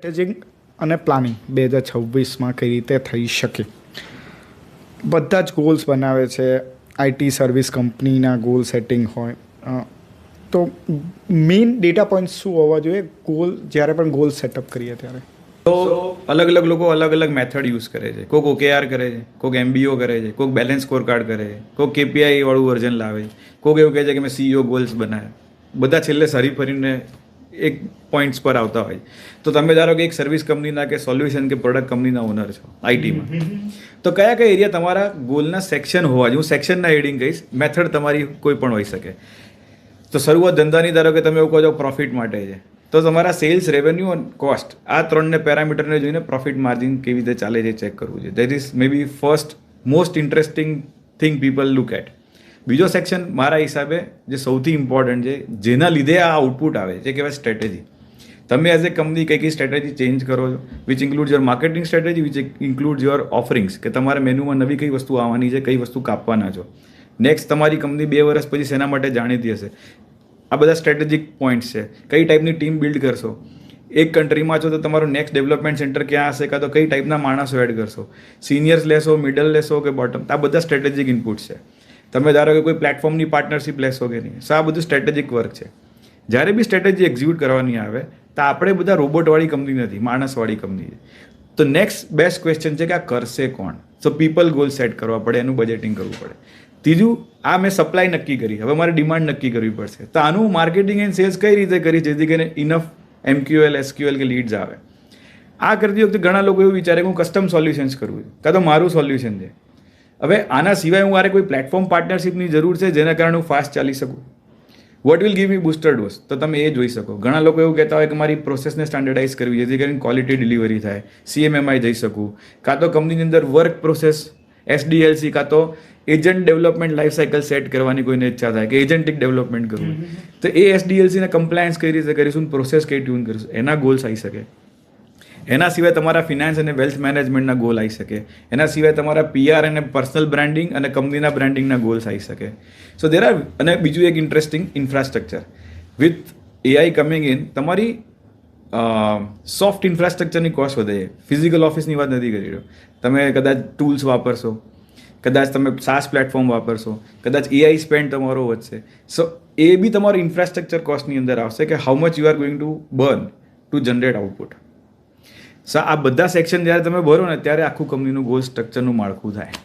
સ્ટ્રેટેજિંગ અને પ્લાનિંગ 2026માં કઈ રીતે થઈ શકે? બધા જ ગોલ્સ બનાવે છે. આઈટી સર્વિસ કંપનીના ગોલ સેટિંગ હોય તો મેઇન ડેટા પોઈન્ટ શું હોવા જોઈએ ગોલ જ્યારે પણ ગોલ સેટઅપ કરીએ ત્યારે? તો અલગ અલગ લોકો અલગ અલગ મેથડ યુઝ કરે છે. કોઈક OKR કરે છે, કોઈક MBO કરે છે, કોઈક બેલેન્સ સ્કોર કાર્ડ કરે છે, કોઈક KPI વાળું વર્ઝન લાવે છે, કોઈક એવું કહે છે કે મેં CEO ગોલ્સ બનાવ્યા. બધા છેલ્લે સરી ફરીને એક પોઈન્ટ્સ પર આવતા હોય. તો તમે ધારો કે એક સર્વિસ કંપનીના કે સોલ્યુશન કે પ્રોડક્ટ કંપનીના ઓનર છો આઈટીમાં, તો કયા કયા એરિયા તમારા ગોલના સેક્શન હોવા જોઈએ? હું સેક્શનના હેડિંગ કહીશ, મેથડ તમારી કોઈ પણ હોઈ શકે. તો શરૂઆત ધંધાની ધારો કે તમે એવું કહો છો પ્રોફિટ માટે છે, તો તમારા સેલ્સ, રેવન્યુ અને કોસ્ટ આ ત્રણને પેરામીટરને જોઈને પ્રોફિટ માર્જિન કેવી રીતે ચાલે છે ચેક કરવું છે. That is maybe first most interesting thing people look at. બીજો સેક્શન મારા હિસાબે જે સૌથી ઇમ્પોર્ટન્ટ છે, જેના લીધે આ આઉટપુટ આવે છે, કહેવાય સ્ટ્રેટેજી. તમે એઝ એ કંપની કઈ કઈ સ્ટ્રેટેજી ચેન્જ કરો છો, which includes your marketing strategy, which includes your offerings, કે તમારા મેન્યુમાં નવી કઈ વસ્તુ આવવાની છે, કઈ વસ્તુ કાપવાના છો. નેક્સ્ટ તમારી કંપની 2 વર્ષ પછી શેના માટે જાણીતી હશે. આ બધા સ્ટ્રેટેજિક પોઈન્ટ્સ છે. કઈ ટાઈપની ટીમ બિલ્ડ કરશો, એક કન્ટ્રીમાં છો તો તમારું નેક્સ્ટ ડેવલપમેન્ટ સેન્ટર ક્યાં હશે, કાં તો કઈ ટાઈપના માણસો એડ કરશો, સિનિયર્સ લેશો, મિડલ લેશો કે બોટમ. આ બધા સ્ટ્રેટેજિક ઇનપુટ્સ છે. તમે ધારો કે કોઈ પ્લેટફોર્મની પાર્ટનરશિપ લેશો કે નહીં, સો આ બધું સ્ટ્રેટેજિક વર્ક છે. જ્યારે બી સ્ટ્રેટેજી એક્ઝિક્યુટ કરવાની આવે તો આપણે બધા રોબોટવાળી કંપની નથી, માણસવાળી કંપની છે. તો નેક્સ્ટ બેસ્ટ ક્વેશ્ચન છે કે આ કરશે કોણ? સો પીપલ ગોલ સેટ કરવા પડે, એનું બજેટિંગ કરવું પડે. ત્રીજું, આ મેં સપ્લાય નક્કી કરી, હવે મારે ડિમાન્ડ નક્કી કરવી પડશે. તો આનું માર્કેટિંગ એન્ડ સેલ્સ કઈ રીતે કરી જેથી કરીને ઇનફ MQL, SQL કે લીડ્સ આવે. આ કરતી વખતે ઘણા લોકો એવું વિચારે કે હું કસ્ટમ સોલ્યુશન્સ કરું છું, કાં તો મારું સોલ્યુશન છે. હવે આના સિવાય હું મારે કોઈ પ્લેટફોર્મ પાર્ટનરશિપની જરૂર છે જેના કારણે હું ફાસ્ટ ચાલી શકું. What will give me booster dose? તો તમે એ જોઈ શકો. ઘણા લોકો એવું કહેતા હોય કે મારી પ્રોસેસને સ્ટાન્ડર્ડાઇઝ કરવી જેથી કરીને ક્વોલિટી ડિલિવરી થાય, CMMI જઈ શકું, કાં તો કંપનીની અંદર વર્ક પ્રોસેસ SDLC, કાં તો agent development life cycle set કરવાની કોઈને ઈચ્છા થાય કે એજન્ટિક ડેવલપમેન્ટ કરવું, તો એ SDLC ને કમ્પ્લાયન્સ કઈ રીતે કરીશું, પ્રોસેસ કઈ ટ્યુન કરીશું, એના ગોલ્સ આવી શકે. એના સિવાય તમારા ફિનાન્સ અને વેલ્થ મેનેજમેન્ટના ગોલ આવી શકે. એના સિવાય તમારા PR અને પર્સનલ બ્રાન્ડિંગ અને કંપનીના બ્રાન્ડિંગના ગોલ્સ આવી શકે. સો દેર આર. અને બીજું એક interesting infrastructure with AI coming in, તમારી સોફ્ટ ઇન્ફ્રાસ્ટ્રક્ચરની કોસ્ટ વધે છે. ફિઝિકલ ઓફિસની વાત નથી કરી રહ્યો. તમે કદાચ ટૂલ્સ વાપરશો, કદાચ તમે SaaS પ્લેટફોર્મ વાપરશો, કદાચ AI સ્પેન્ડ તમારો વધશે. સો એ બી તમારો ઇન્ફ્રાસ્ટ્રક્ચર કોસ્ટની અંદર આવશે કે how much you are going to burn to generate output. So આ બધા સેક્શન જ્યારે તમે ભરો ને ત્યારે આખું કંપનીનું ગોલ સ્ટ્રક્ચરનું માળખું થાય.